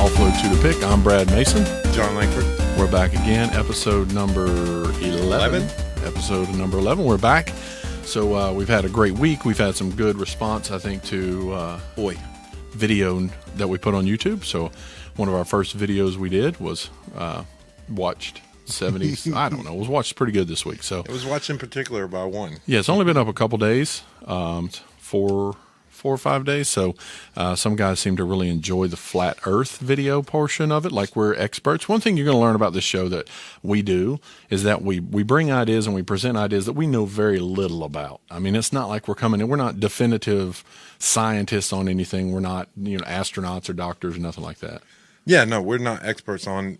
Offload to the Pick. I'm Brad Mason. John Langford. We're back again, episode number 11. Episode number 11. We're back. So we've had a great week. We've had some good response, I think, to video that we put on YouTube. So one of our first videos we did was watched 70s. I don't know. It was watched pretty good this week. So It was watched in particular by one. yeah, it's only been up a couple days, 4 or 5 days. So some guys seem to really enjoy the flat earth video portion of it, like we're experts. One thing you're going to learn about this show that we do is that we bring ideas and we present ideas that we know very little about. I mean, it's not like we're coming in, we're not definitive scientists on anything. We're not, astronauts or doctors or nothing like that. Yeah, no, we're not experts on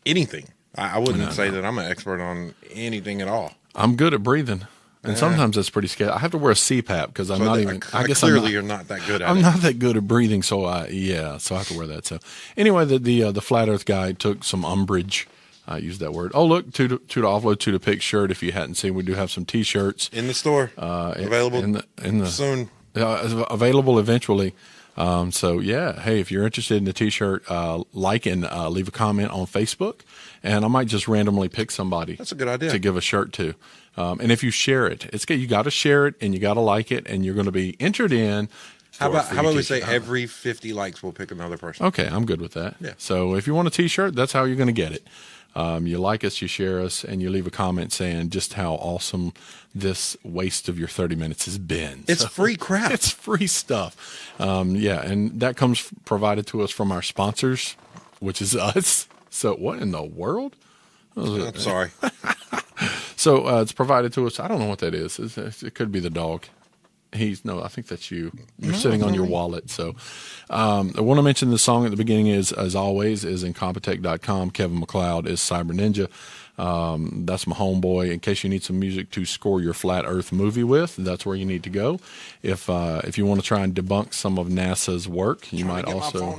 anything. I wouldn't say that I'm an expert on anything at all. I'm good at breathing. And sometimes that's pretty scary. I have to wear a CPAP because I'm not even. I guess clearly you're not that good at it. I'm not that good at breathing, so I have to wear that. So anyway, the flat Earth guy took some umbrage. I used that word. Oh, look, to the offload to the pick shirt. If you hadn't seen, we do have some T-shirts in the store, available in the soon, available eventually. So yeah, hey, if you're interested in the T-shirt, like and leave a comment on Facebook, and I might just randomly pick somebody. That's a good idea to give a shirt to. And if you share it, it's good. You got to share it and you got to like it, and you're going to be entered in. How about we say every 50 likes we'll pick another person? Okay, I'm good with that. Yeah. So if you want a T-shirt, that's how you're going to get it. You like us, you share us, and you leave a comment saying just how awesome this waste of your 30 minutes has been. It's free crap. It's free stuff. And that comes provided to us from our sponsors, which is us. So what in the world? I'm sorry. So it's provided to us. I don't know what that is. It could be the dog. I think that's you. You're sitting on your wallet. So I want to mention the song at the beginning is, as always, is Incompetech.com. Kevin MacLeod is Cyber Ninja. That's my homeboy. In case you need some music to score your Flat Earth movie with, that's where you need to go. If you want to try and debunk some of NASA's work, you might also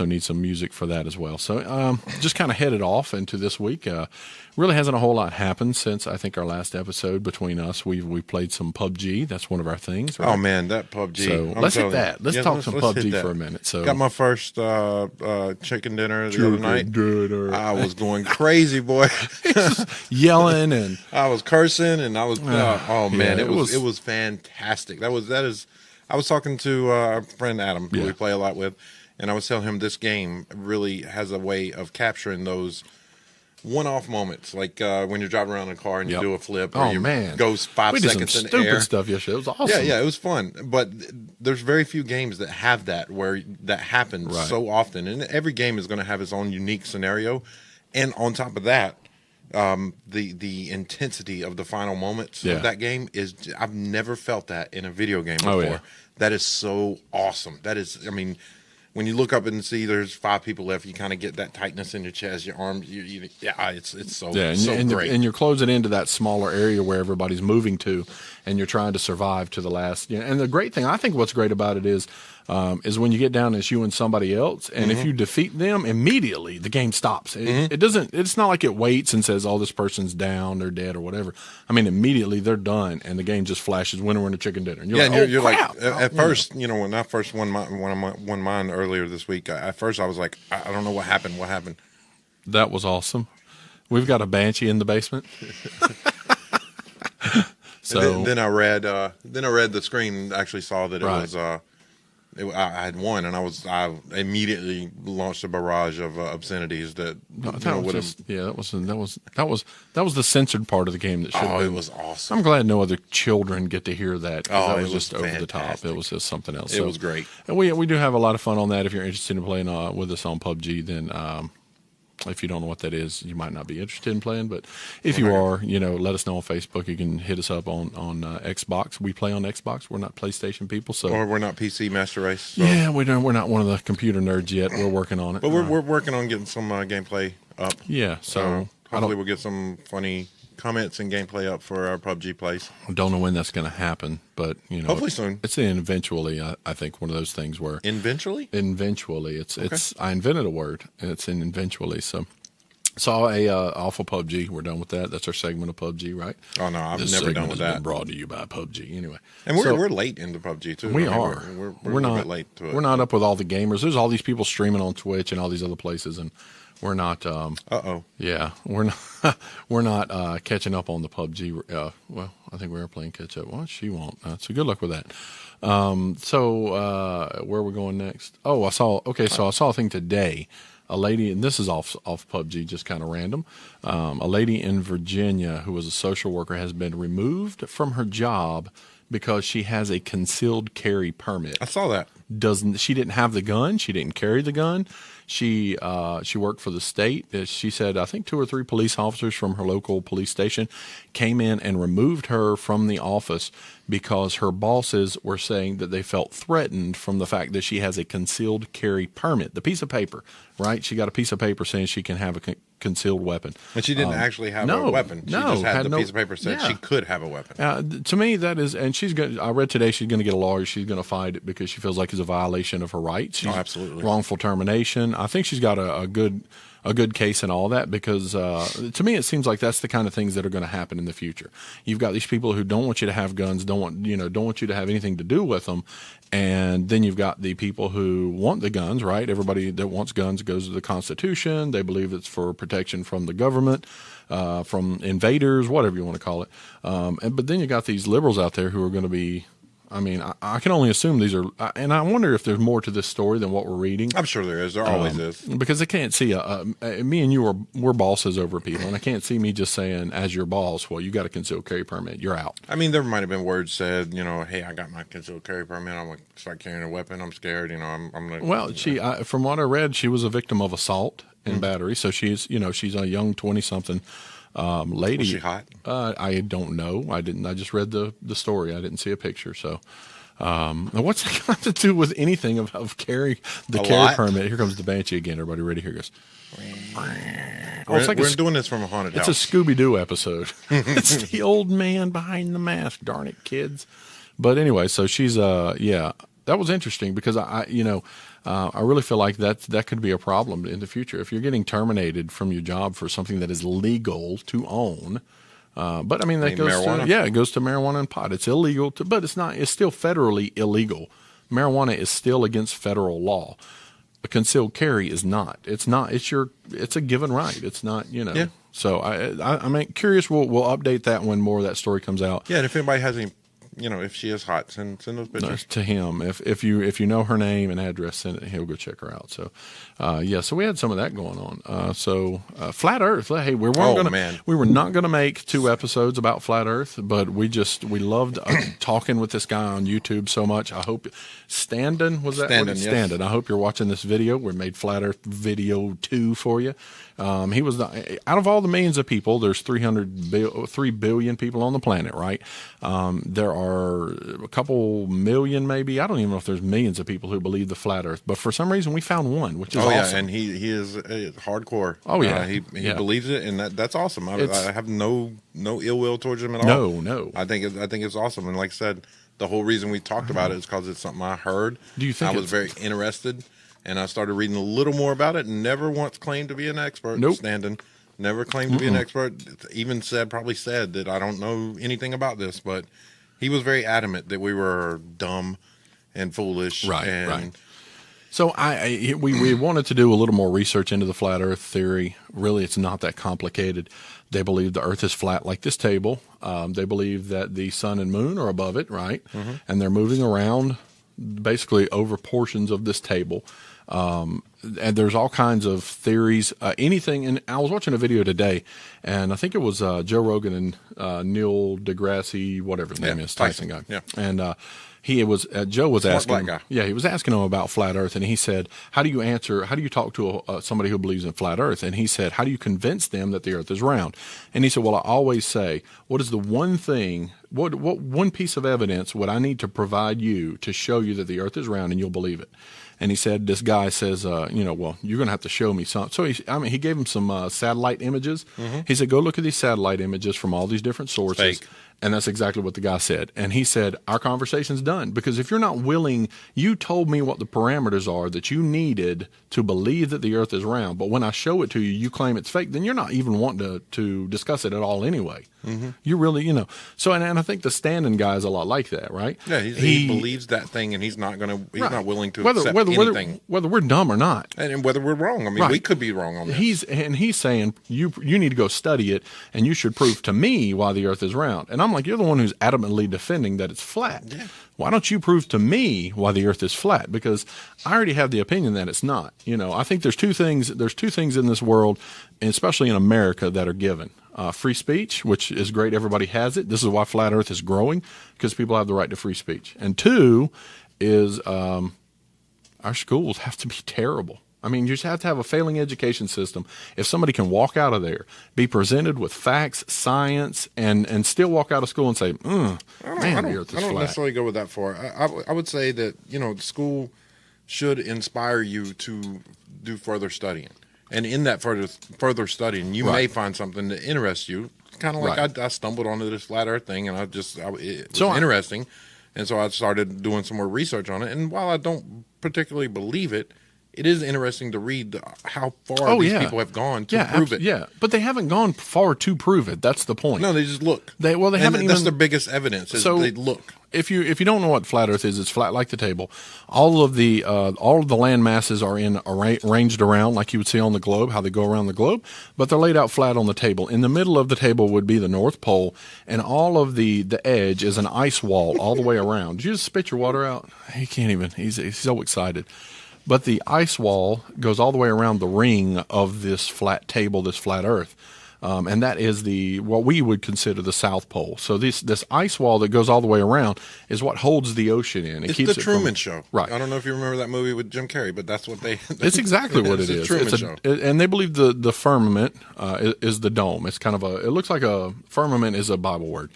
need some music for that as well. So just kind of headed off into this week. Really hasn't a whole lot happened since I think our last episode between us. We played some PUBG. That's one of our things. Right? Oh man, that PUBG. So let's hit that. Let's talk some PUBG for a minute. So got my first chicken dinner the other night. I was going crazy, boy. Yelling and I was cursing and I was man, it was fantastic. I was talking to our friend Adam, who we play a lot with. And I was telling him this game really has a way of capturing those one-off moments, like when you're driving around in a car and you do a flip, or goes 5 seconds in the air. Stupid stuff yesterday. It was awesome. Yeah, it was fun. But there's very few games that have that, where that happens so often. And every game is going to have its own unique scenario. And on top of that, the intensity of the final moments of that game is, I've never felt that in a video game before. Oh, yeah. That is so awesome. That is, when you look up and see there's 5 people left, you kind of get that tightness in your chest, your arms. It's so great. And you're closing into that smaller area where everybody's moving to, and you're trying to survive to the last. And the great thing, I think, what's great about it is when you get down and it's you and somebody else, and if you defeat them, immediately the game stops. It doesn't. It's not like it waits and says, "Oh, this person's down, they're dead," or whatever. Immediately they're done, and the game just flashes winner, winner, chicken dinner. And you're like, at first, when I first won mine earlier this week, at first I was like, I don't know what happened. What happened? That was awesome. We've got a banshee in the basement. So then I read the screen and actually saw that it was I had won, and I immediately launched a barrage of obscenities that that was the censored part of the game that should have been. It was awesome. I'm glad no other children get to hear that. That was just fantastic. Over the top. It was just something else. It was great. And we do have a lot of fun on that. If you're interested in playing with us on PUBG, then if you don't know what that is, you might not be interested in playing. But if you are, let us know on Facebook. You can hit us up on Xbox. We play on Xbox. We're not PlayStation people, or we're not PC Master Race. So. Yeah, we're not one of the computer nerds yet. We're working on it. But we're working on getting some gameplay up. Yeah, so hopefully we'll get some funny comments and gameplay up for our PUBG plays. I don't know when that's going to happen, but hopefully soon. It's eventually. I think one of those things where eventually. It's I invented a word, and it's in eventually. So Saw a off of PUBG. We're done with that. That's our segment of PUBG, right? Oh no, I've This never done segment with has that. been brought to you by PUBG. Anyway, And we're late into PUBG too. we I mean, are. We're a not bit late to it. We're not up with all the gamers. There's all these people streaming on Twitch and all these other places, and we're not. Yeah, we're not. We're not catching up on the PUBG. Well, I think we're playing catch up. Well, she won't. So good luck with that. Where are we going next? Oh, I saw a thing today. A lady, and this is off PUBG, just kind of random. A lady in Virginia who was a social worker has been removed from her job because she has a concealed carry permit. I saw that. She didn't have the gun. She didn't carry the gun. She worked for the state. She said, I think 2 or 3 police officers from her local police station came in and removed her from the office because her bosses were saying that they felt threatened from the fact that she has a concealed carry permit. The piece of paper, right? She got a piece of paper saying she can have a concealed weapon. And she didn't actually have a weapon. She just had the piece of paper said she could have a weapon. To me, that is, and I read today she's going to get a lawyer. She's going to fight it because she feels like it's a violation of her rights. Absolutely. Wrongful termination. I think she's got a good case and all that because to me it seems like that's the kind of things that are going to happen in the future. You've got these people who don't want you to have guns, don't want you to have anything to do with them, and then you've got the people who want the guns, right? Everybody that wants guns goes to the Constitution. They believe it's for protection from the government, from invaders, whatever you want to call it. But then you got these liberals out there who are going to be. I mean, I can only assume these are, and I wonder if there's more to this story than what we're reading. I'm sure there is. There always is. Because I can't see, me and you we're bosses over people, and I can't see me just saying, as your boss, well, you got a concealed carry permit, you're out. I mean, there might have been words said, hey, I got my concealed carry permit, I'm going to start carrying a weapon, I'm scared, I'm going to. Well, from what I read, she was a victim of assault and battery, so she's a young 20-something. Lady. Was she hot? I don't know. I didn't. I just read the story. I didn't see a picture. So, what's that got to do with anything of carry permit? Here comes the Banshee again. Everybody ready? Here goes. We're doing this from a haunted house. It's a Scooby-Doo episode. It's the old man behind the mask. Darn it, kids. But anyway, so she's that was interesting because I really feel like that could be a problem in the future if you're getting terminated from your job for something that is legal to own. But I mean that goes marijuana? It goes to marijuana and pot. It's illegal but it's not. It's still federally illegal. Marijuana is still against federal law. A concealed carry is not. It's not. It's a given right. It's not. Yeah. So I'm curious. We'll update that when more of that story comes out. Yeah, and if anybody has any. If she is hot, send those pictures to him. If you know her name and address, send it. He'll go check her out. So, so we had some of that going on. Flat Earth. Hey, we were not gonna make 2 episodes about Flat Earth, but we loved talking with this guy on YouTube so much. I hope Standen was that Standen. Yes. Standen. I hope you're watching this video. We made Flat Earth video 2 for you. He was out of all the millions of people. There's 3 billion people on the planet, right? There are a couple million, maybe. I don't even know if there's millions of people who believe the flat Earth, but for some reason we found one, which is awesome. Yeah, and he is hardcore. Oh yeah, he believes it, and that's awesome. I have no ill will towards him at all. No. I think it's awesome, and like I said, the whole reason we talked about it is because it's something I heard. Do you think I was very interested? And I started reading a little more about it. Never once claimed to be an expert. Nope. Standen never claimed to be an expert. Even probably said that I don't know anything about this. But he was very adamant that we were dumb and foolish. Right. So we wanted to do a little more research into the flat Earth theory. Really, it's not that complicated. They believe the Earth is flat like this table. They believe that the sun and moon are above it, right? Mm-hmm. And they're moving around basically over portions of this table. And there's all kinds of theories, anything. And I was watching a video today, and I think it was Joe Rogan and Neil deGrasse, whatever his name is, Tyson guy. Yeah. And Joe was asking, black guy. Yeah, he was asking him about flat Earth, and he said, how do you talk to somebody who believes in flat Earth? And he said, how do you convince them that the Earth is round? And he said, well, I always say, what is the one thing, what one piece of evidence would I need to provide you to show you that the Earth is round and you'll believe it? And he said, this guy says, well, you're going to have to show me something. So he gave him some satellite images. Mm-hmm. He said, go look at these satellite images from all these different sources. Fake. And that's exactly what the guy said. And he said, our conversation's done. Because if you're not willing, you told me what the parameters are that you needed to believe that the earth is round. But when I show it to you, you claim it's fake. Then you're not even wanting to discuss it at all anyway. Mm-hmm. You really, So, and I think the Standing guy is a lot like that, right? Yeah, he believes that thing, and he's not not willing to accept anything. Whether we're dumb or not. And whether we're wrong. I mean, we could be wrong on this. He's saying, you need to go study it, and you should prove to me why the earth is round. And I'm like, you're the one who's adamantly defending that it's flat. Yeah. Why don't you prove to me why the earth is flat? Because I already have the opinion that it's not. I think there's two things in this world, and especially in America, that are given. Free speech, which is great. Everybody has it. This is why flat earth is growing, because people have the right to free speech. And two is our schools have to be terrible. I mean, you just have to have a failing education system. If somebody can walk out of there, be presented with facts, science, and still walk out of school and say, the earth is flat. I don't necessarily go with that far. I would say that, the school should inspire you to do further studying. And in that further studying, you may find something that interests you. It's kind of like I stumbled onto this flat earth thing, and it was interesting. And so I started doing some more research on it. And while I don't particularly believe it, it is interesting to read how far these people have gone to prove it. Yeah, but they haven't gone far to prove it. That's the point. No, they just look. They haven't even. That's their biggest evidence. They look. If you don't know what flat Earth is, it's flat like the table. All of the land masses are arranged around like you would see on the globe, how they go around the globe, but they're laid out flat on the table. In the middle of the table would be the North Pole, and all of the edge is an ice wall all the way around. Did you just spit your water out? He can't even. He's so excited. But the ice wall goes all the way around the ring of this flat table, this flat Earth. And that is what we would consider the South Pole. So this ice wall that goes all the way around is what holds the ocean in. It's keeps the Truman Show. Right. I don't know if you remember that movie with Jim Carrey, but that's what they... It's exactly what it is. It's a Truman Show. And they believe the firmament is the dome. It's kind of it looks like a firmament is a Bible word.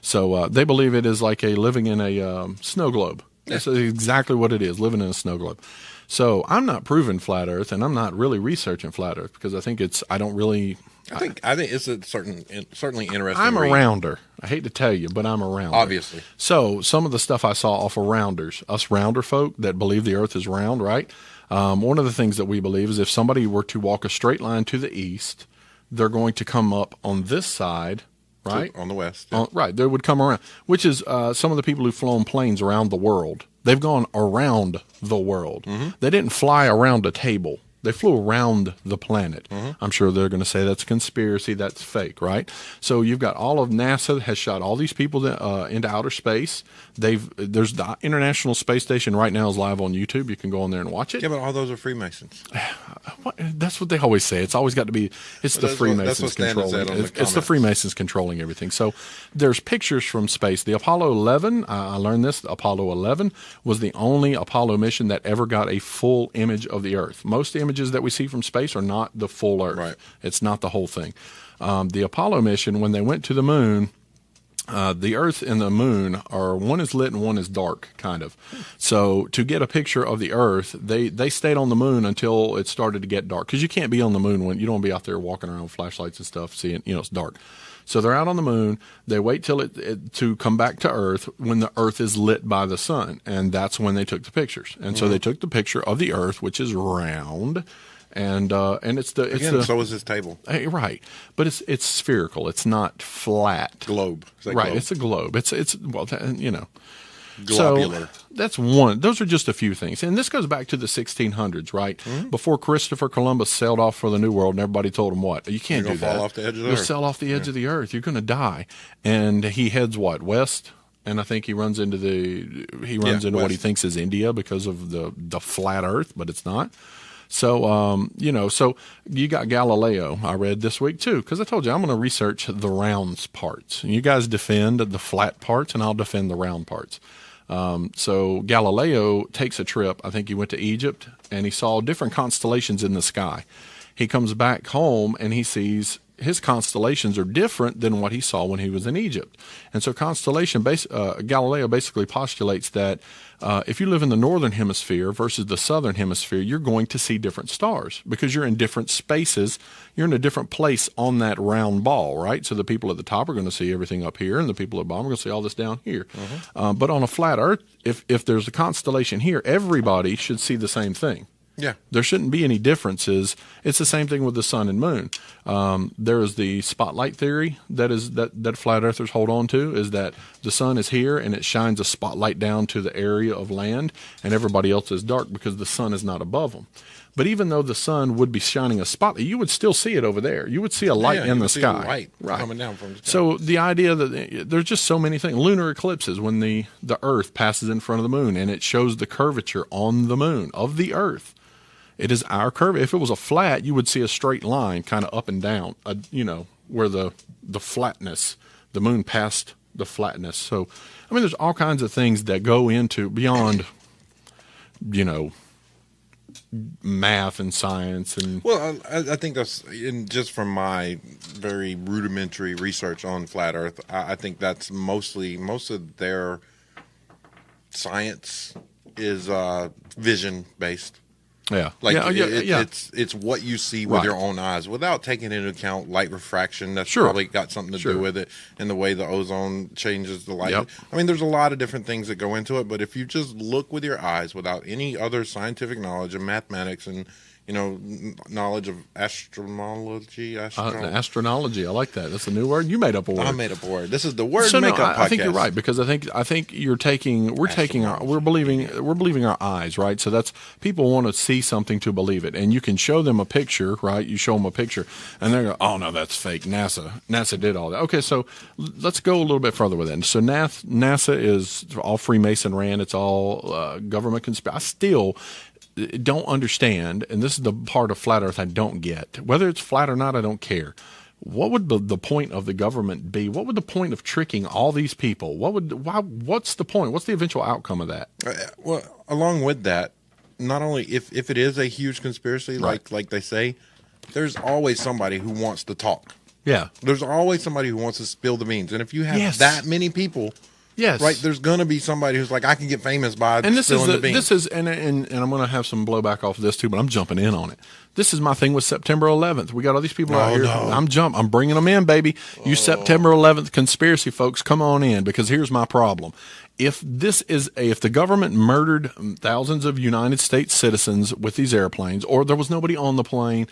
So they believe it is like living in a snow globe. That's exactly what it is, living in a snow globe. So I'm not proving flat Earth, and I'm not really researching flat Earth because I think I think it's a certainly interesting. I'm a rounder. I hate to tell you, but I'm a rounder. Obviously. So some of the stuff I saw off of rounders, us rounder folk that believe the Earth is round, right? One of the things that we believe is if somebody were to walk a straight line to the east, they're going to come up on this side. Right? On the west. Yeah. Right. They would come around, which is some of the people who've flown planes around the world. They've gone around the world. Mm-hmm. They didn't fly around a table. They flew around the planet. Mm-hmm. I'm sure they're going to say that's conspiracy, that's fake, right? So you've got all of NASA has shot all these people into outer space. There's the International Space Station right now is live on YouTube. You can go on there and watch it. Yeah, but all those are Freemasons. That's what they always say. It's always got to be. The Freemasons controlling. It's the Freemasons controlling everything. So there's pictures from space. The Apollo 11. I learned this. The Apollo 11 was the only Apollo mission that ever got a full image of the Earth. Most images that we see from space are not the full Earth. Right. It's not the whole thing. The Apollo mission, when they went to the moon, the Earth and the moon one is lit and one is dark, kind of. So to get a picture of the Earth, they stayed on the moon until it started to get dark because you can't be on the moon when you don't want to be out there walking around with flashlights and stuff, seeing it's dark. So they're out on the moon. They wait till it to come back to Earth when the Earth is lit by the sun, and that's when they took the pictures. And so they took the picture of the Earth, which is round, and it's so is this table. Right, but it's spherical. It's not flat. Globe. Right, globe? It's a globe. It's globular. So that's one. Those are just a few things. And this goes back to the 1600s, right? Mm-hmm. Before Christopher Columbus sailed off for the New World, and everybody told him what? You can't do that. Fall off the edge of the You'll sail off the edge of the Earth. You're going to die. And he heads west? And I think he runs into what he thinks is India because of the flat Earth, but it's not. So, so you got Galileo, I read this week too, because I told you I'm going to research the round parts. And you guys defend the flat parts, and I'll defend the round parts. So Galileo takes a trip. I think he went to Egypt, and he saw different constellations in the sky. He comes back home, and he sees his constellations are different than what he saw when he was in Egypt. And so Galileo basically postulates that if you live in the northern hemisphere versus the southern hemisphere, you're going to see different stars because you're in different spaces. You're in a different place on that round ball, right? So the people at the top are going to see everything up here, and the people at the bottom are going to see all this down here. But on a flat Earth, if there's a constellation here, everybody should see the same thing. Yeah. There shouldn't be any differences. It's the same thing with the sun and moon. There is the spotlight theory that flat earthers hold on to, is that the sun is here and it shines a spotlight down to the area of land, and everybody else is dark because the sun is not above them. But even though the sun would be shining a spotlight, you would still see it over there. You would see a light in the sky. Light coming down from the sky. So the idea that there's just so many things. Lunar eclipses, when the Earth passes in front of the moon and it shows the curvature on the moon of the Earth. It is our curve. If it was a flat, you would see a straight line kind of up and down, where the flatness, the moon passed the flatness. So, I mean, there's all kinds of things that go into beyond, math and science. And well, I think that's just from my very rudimentary research on flat Earth. I think that's most of their science is vision based. Yeah, It's what you see with your own eyes without taking into account light refraction. That's probably got something to do with it, and the way the ozone changes the light. Yep. I mean, there's a lot of different things that go into it. But if you just look with your eyes without any other scientific knowledge of mathematics and knowledge of astrology. Astrology. I like that. That's a new word. You made up a word. I made up a word. This is the word makeup podcast. I think you're right, because I think we're believing our eyes, right? So that's, people want to see something to believe it, and you can show them a picture, right? You show them a picture, and they go, "Oh no, that's fake. NASA did all that." Okay, so let's go a little bit further with it. So NASA is all Freemason ran. It's all government conspiracy. I still don't understand, and this is the part of flat Earth I don't get. Whether it's flat or not, I don't care. What would the point of the government be? What would the point of tricking all these people? What's the point? What's the eventual outcome of that? Well, along with that, not only if it is a huge conspiracy, like they say, there's always somebody who wants to talk. Yeah. There's always somebody who wants to spill the beans. And if you have that many people, right, there's going to be somebody who's like, I can get famous by spilling the beans. And I'm going to have some blowback off of this too, but I'm jumping in on it. This is my thing with September 11th. We got all these people out here. No. I'm bringing them in, baby. You September 11th conspiracy folks, come on in, because here's my problem. If the government murdered thousands of United States citizens with these airplanes, or there was nobody on the plane,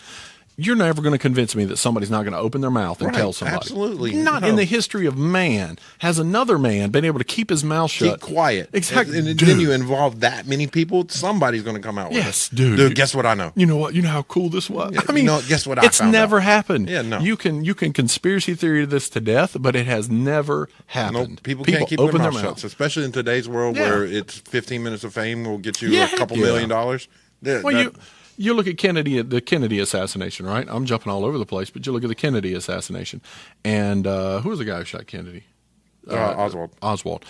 you're never going to convince me that somebody's not going to open their mouth and tell somebody. Absolutely. Not in the history of man has another man been able to keep his mouth shut. Keep quiet. Exactly. And then you involve that many people, somebody's going to come out with it. Yes, dude. Dude, guess what I know? You know what? You know how cool this was? Yeah, I mean, guess what I It's never happened. Yeah, no. You can conspiracy theory this to death, but it has never happened. No, people can't keep their mouth shut, especially in today's world where it's 15 minutes of fame will get you a couple $1 million. You look at the Kennedy assassination, right? I'm jumping all over the place, but you look at the Kennedy assassination. And who was the guy who shot Kennedy? Oswald.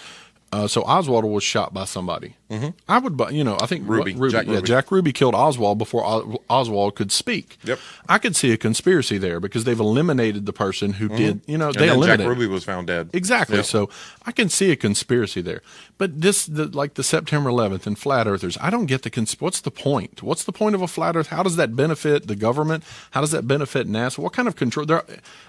So Oswald was shot by somebody. Mm-hmm. I think Ruby. Jack Ruby killed Oswald before Oswald could speak. Yep. I could see a conspiracy there because they've eliminated the person who did. They eliminated. Jack Ruby was found dead. Exactly. Yep. So I can see a conspiracy there. But like the September 11th and flat earthers, I don't get what's the point? What's the point of a flat earth? How does that benefit the government? How does that benefit NASA? What kind of control?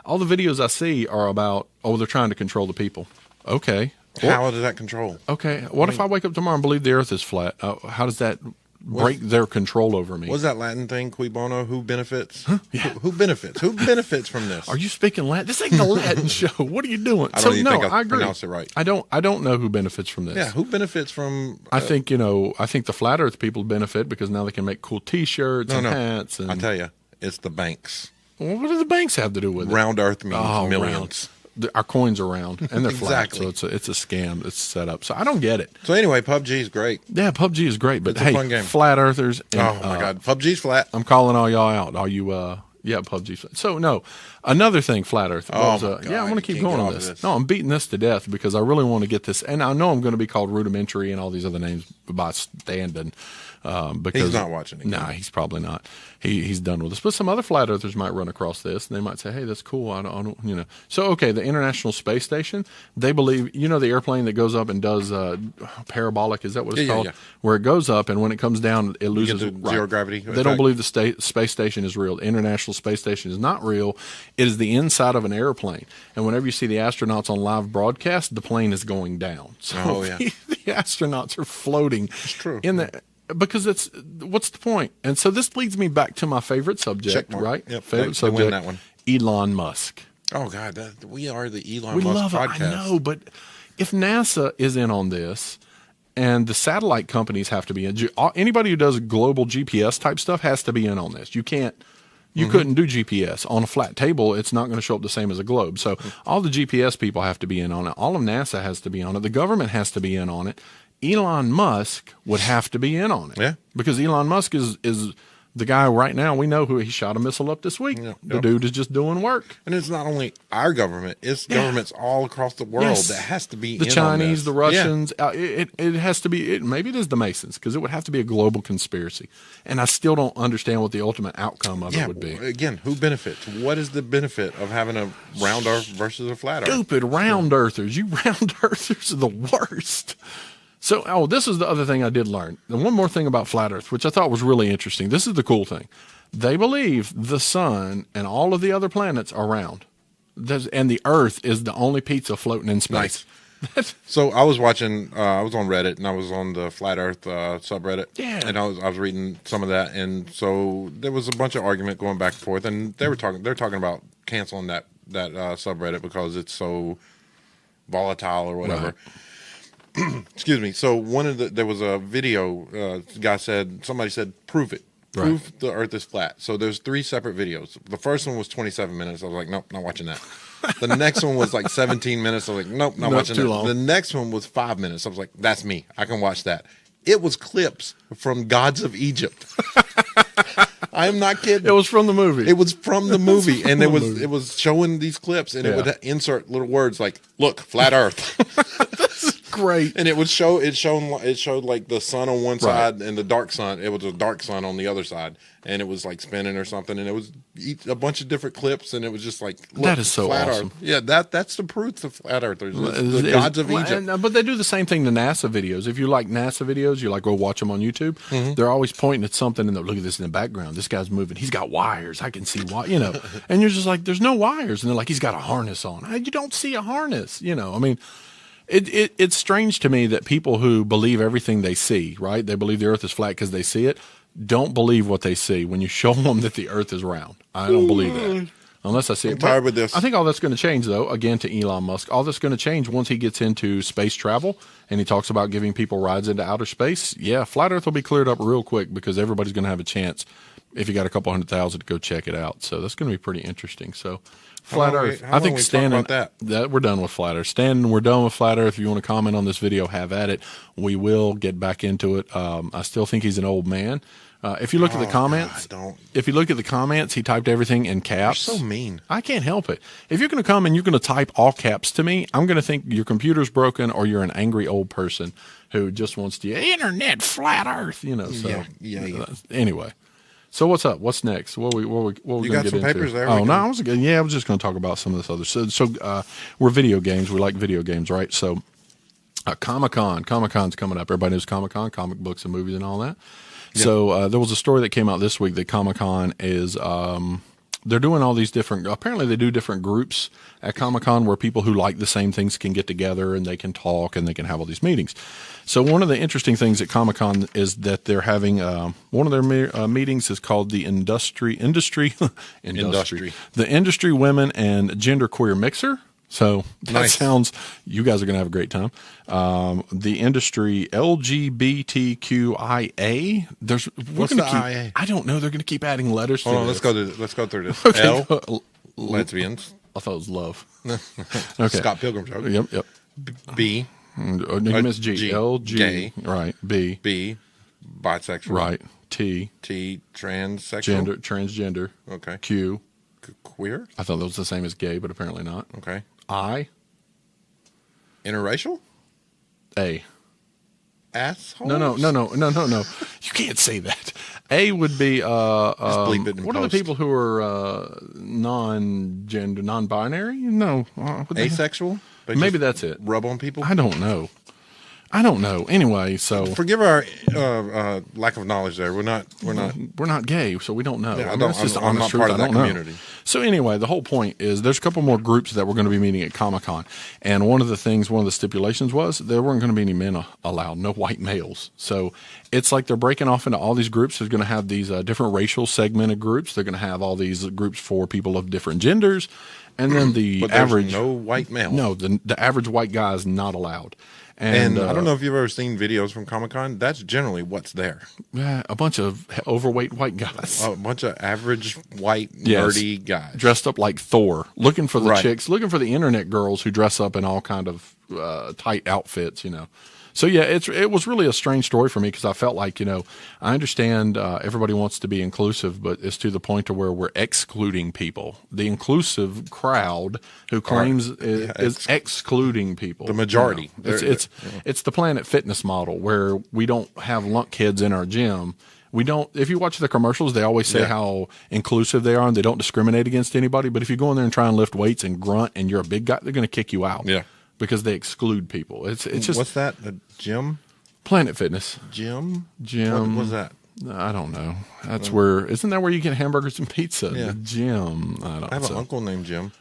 All the videos I see are about, they're trying to control the people. Okay. How does that control? Okay. What if I wake up tomorrow and believe the earth is flat? How does that break their control over me? What's that Latin thing, cui bono? Who benefits? Huh? Yeah. Who benefits? Who benefits from this? Are you speaking Latin? This ain't the Latin show. What are you doing? I don't even think I agree. pronounced it right. I don't know who benefits from this. Yeah, who benefits from... I think the flat earth people benefit because now they can make cool T-shirts and hats. And I tell you, it's the banks. Well, what do the banks have to do with it? Round earth means millions. Our coins are round and they're exactly. flat, so it's a scam. It's set up. So I don't get it. So anyway, PUBG is great. Yeah, PUBG is great, but it's a fun game. Flat earthers. And, oh my God, PUBG's flat. I'm calling all y'all out. All you, PUBG's flat. So no, another thing, flat earth. Oh my God, I want to keep going on this. No, I'm beating this to death because I really want to get this, and I know I'm going to be called rudimentary and all these other names by standing. Because he's not watching it. Nah, he's probably not. He's done with us. But some other flat earthers might run across this, and they might say, "Hey, that's cool." I don't So okay, the International Space Station. They believe the airplane that goes up and does parabolic. Is that what it's called? Yeah. Where it goes up, and when it comes down, it loses zero gravity. They don't believe the space station is real. The International Space Station is not real. It is the inside of an airplane, and whenever you see the astronauts on live broadcast, the plane is going down. So the astronauts are floating. It's true. In the Because what's the point? And so this leads me back to my favorite subject, right? Yep. Favorite subject. Win that one. Elon Musk. Oh God, we are the Elon We Musk love podcast. it. I know, but if NASA is in on this, and the satellite companies have to be in, anybody who does global GPS type stuff has to be in on this. You can't. You couldn't do GPS on a flat table. It's not going to show up the same as a globe. So all the GPS people have to be in on it. All of NASA has to be on it. The government has to be in on it. Elon Musk would have to be in on it. Yeah. Because Elon Musk is the guy right now. We know who he shot a missile up this week. Yep. The dude is just doing work. And it's not only our government; it's governments all across the world that has to be the in Chinese, on this. the Russians. It has to be. Maybe it is the Masons because it would have to be a global conspiracy. And I still don't understand what the ultimate outcome of it would be. Again, who benefits? What is the benefit of having a round Earth versus a flat Earth? Stupid round earthers. You round earthers are the worst. So, this is the other thing I did learn. And one more thing about flat Earth, which I thought was really interesting. This is the cool thing. They believe the sun and all of the other planets are round. And the Earth is the only pizza floating in space. Nice. So I was watching, I was on Reddit, and I was on the Flat Earth subreddit. Yeah. And I was reading some of that, and so there was a bunch of argument going back and forth, and they're talking about canceling that subreddit because it's so volatile or whatever. Right. Excuse me. So there was a video. Somebody said, prove it. Prove the Earth is flat. So there's 3 separate videos. The first one was 27 minutes. I was like, nope, not watching that. The next one was like 17 minutes. I was like, nope, not watching that. Long. The next one was 5 minutes. I was like, that's me. I can watch that. It was clips from Gods of Egypt. I am not kidding. It was from the movie. It was from the movie, and it was showing these clips, and it would insert little words like, "Look, flat Earth." Great. And it showed like the sun on one side and the dark sun. It was a dark sun on the other side, and it was like spinning or something. And it was a bunch of different clips, and it was just like, look, that is so flat awesome. Earth. Yeah, that's the proof of flat earthers. The Gods of Egypt. But they do the same thing to NASA videos. If you like NASA videos, you go watch them on YouTube. They're always pointing at something, and look at this in the background. This guy's moving. He's got wires. I can see why. And you're just like, there's no wires, and they're like, he's got a harness on. You don't see a harness. I mean. It's strange to me that people who believe everything they see, right? They believe the Earth is flat because they see it, don't believe what they see when you show them that the Earth is round. I don't believe that. Unless I see it. I'm tired with this. I think all that's going to change, though, again, to Elon Musk. All that's going to change once he gets into space travel and he talks about giving people rides into outer space. Yeah, flat Earth will be cleared up real quick because everybody's going to have a chance if you got a couple 100,000 to go check it out. So that's going to be pretty interesting. So flat Earth. I think standing that we're done with flat Earth. Standing, we're done with flat Earth. If you want to comment on this video, have at it. We will get back into it. I still think he's an old man. If you look at the comments, if you look at the comments, he typed everything in caps. You're so mean. I can't help it. If you're going to come and you're going to type all caps to me, I'm going to think your computer's broken or you're an angry old person who just wants to internet flat Earth. So yeah. Anyway. So what's up? What's next? What we going to get into? You got some papers there? Oh, no, I was just going to talk about some of this other. So we're video games. We like video games, right? So Comic-Con's coming up. Everybody knows Comic-Con, comic books and movies and all that. Yep. So there was a story that came out this week that Comic-Con is they're doing all these different. Apparently, they do different groups at Comic-Con where people who like the same things can get together and they can talk and they can have all these meetings. So one of the interesting things at Comic-Con is that they're having one of their meetings is called the Industry, the Industry Women and Genderqueer Mixer. So that sounds, you guys are going to have a great time. The Industry LGBTQIA. What's the IA? I don't know. They're going to keep adding letters. Hold on, let's go through this. Okay. L, lesbians. I thought it was love. Okay. Scott Pilgrim joke. Yep. B. You missed G. L, G. Gay. Right. B. Bisexual. Right. T. Transsexual. Transgender. Okay. Q. Queer. I thought that was the same as gay, but apparently not. Okay. I. Interracial. A. assholes? No. You can't say that. A would be bleep it in what are the post. people who are non-gender, non-binary? No, what the hell? Asexual? They Maybe just that's it. Rub on people? I don't know. Anyway, so Forgive our lack of knowledge there. We're not gay, so we don't know. Yeah, I mean, that's just I'm honest not truth. part of I that don't know. community. So anyway, the whole point is there's a couple more groups that we're going to be meeting at Comic-Con. And one of the stipulations was there weren't going to be any men allowed, no white males. So it's like they're breaking off into all these groups. They're going to have these different racial segmented groups. They're going to have all these groups for people of different genders. And then the but there's average. no white male. No, the average white guy is not allowed. And I don't know if you've ever seen videos from Comic-Con. That's generally what's there. A bunch of overweight white guys. A bunch of average white nerdy guys. Dressed up like Thor, looking for the Right. chicks, looking for the internet girls who dress up in all kind of tight outfits, So yeah, it was really a strange story for me because I felt like, I understand everybody wants to be inclusive, but it's to the point to where we're excluding people. The inclusive crowd who claims is excluding people. The majority. It's the Planet Fitness model where we don't have lunkheads in our gym. We don't. If you watch the commercials, they always say how inclusive they are and they don't discriminate against anybody. But if you go in there and try and lift weights and grunt and you're a big guy, they're going to kick you out. Yeah. Because they exclude people. It's just What's that? A gym? Planet Fitness. Gym? Gym. What's that? I don't know. That's where isn't that where you get hamburgers and pizza? Yeah. The gym. I I have an uncle named Jim.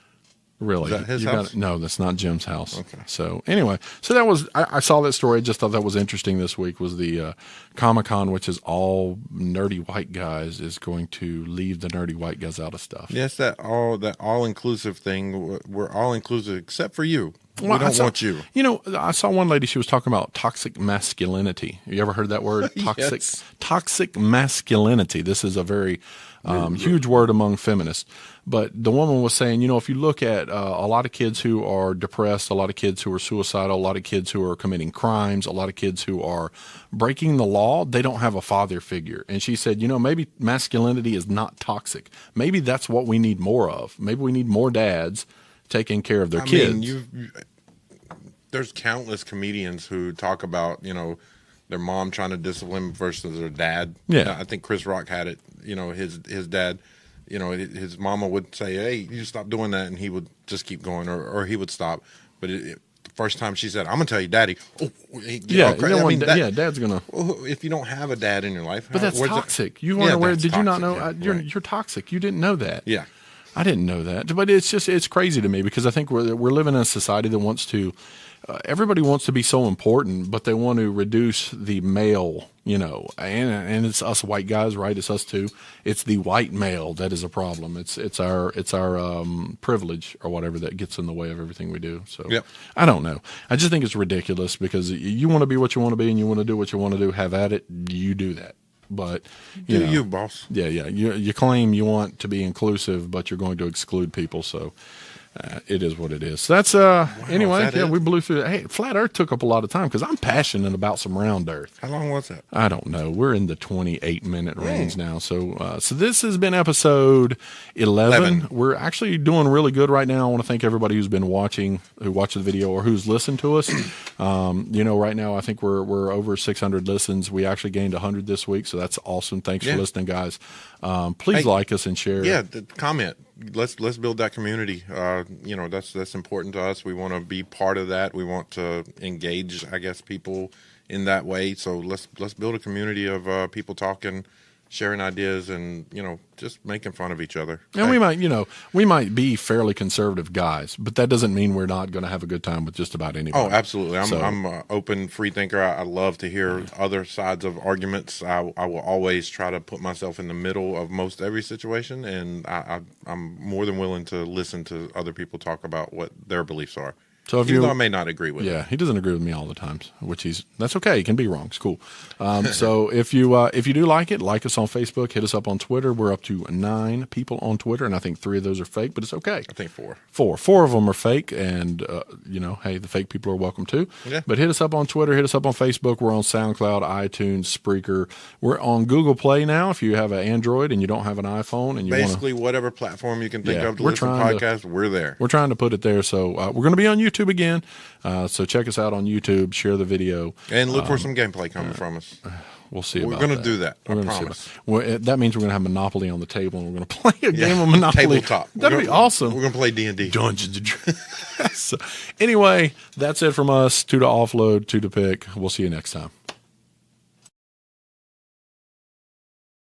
Really? Is that his You house? no, that's not Jim's house. Okay. So anyway, that was I saw that story. I just thought that was interesting. This week was the Comic-Con, which is all nerdy white guys, is going to leave the nerdy white guys out of stuff. Yes, that all inclusive thing. We're all inclusive except for you. Well, we don't want you. I saw one lady. She was talking about toxic masculinity. You ever heard that word? Toxic, Yes. toxic masculinity. This is a very huge word among feminists. But the woman was saying, if you look at a lot of kids who are depressed, a lot of kids who are suicidal, a lot of kids who are committing crimes, a lot of kids who are breaking the law, they don't have a father figure. And she said, maybe masculinity is not toxic. Maybe that's what we need more of. Maybe we need more dads taking care of their kids. There's countless comedians who talk about, their mom trying to discipline versus their dad. Yeah. I think Chris Rock had it, his dad, his mama would say, hey, you stop doing that. And he would just keep going or he would stop. But the first time she said, I'm going to tell you, daddy. Oh, Dad's going to. If you don't have a dad in your life. But that's toxic. You wonder where, did you not know? Yeah, You're toxic. You didn't know that. Yeah. I didn't know that, but it's crazy to me because I think we're living in a society that wants to, everybody wants to be so important, but they want to reduce the male, and it's us white guys, right? It's us too. It's the white male that is a problem. It's our privilege or whatever that gets in the way of everything we do. So Yep. I don't know. I just think it's ridiculous because you want to be what you want to be and you want to do what you want to do. Have at it. You do that. But you boss. Yeah. You claim you want to be inclusive, but you're going to exclude people. So it is what it is. So that's anyway. Is that it? We blew through. Hey, flat Earth took up a lot of time because I'm passionate about some round Earth. How long was that? I don't know. We're in the 28-minute range now. So this has been episode 11. We're actually doing really good right now. I want to thank everybody who's been watching, who watched the video or who's listened to us. Right now I think we're over 600 listens. We actually gained 100 this week, so that's awesome. Thanks for listening, guys. Please like us and share. Yeah, comment. Let's build that community. That's important to us. We want to be part of that. We want to engage, I guess, people in that way. So let's build a community of people talking, sharing ideas, and just making fun of each other. And we might be fairly conservative guys, but that doesn't mean we're not going to have a good time with just about anybody. Oh, absolutely. I'm an open, free thinker. I love to hear other sides of arguments. I will always try to put myself in the middle of most every situation, and I'm more than willing to listen to other people talk about what their beliefs are. So if Even though I may not agree with him. he doesn't agree with me all the time, that's okay. He can be wrong. It's cool. So if you do like it, like us on Facebook, hit us up on Twitter. We're up to 9 people on Twitter, and I think 3 of those are fake, but it's okay. I think 4. 4 of them are fake, and hey, the fake people are welcome too. Yeah. But hit us up on Twitter, hit us up on Facebook. We're on SoundCloud, iTunes, Spreaker. We're on Google Play now. If you have an Android and you don't have an iPhone, and you basically whatever platform you can think of to we're listen to podcasts, we're there. We're trying to put it there. So we're going to be on YouTube. YouTube again. So check us out on YouTube. Share the video. And look for some gameplay coming from us. We'll see about We're that. going to do that. We're I gonna promise. see about, well, that means we're going to have Monopoly on the table, and we're going to play a game of Monopoly. Tabletop. That'd be awesome. We're going to play D&D. Dungeons and Dragons. So, anyway, that's it from us. 2 to offload, 2 to pick. We'll see you next time.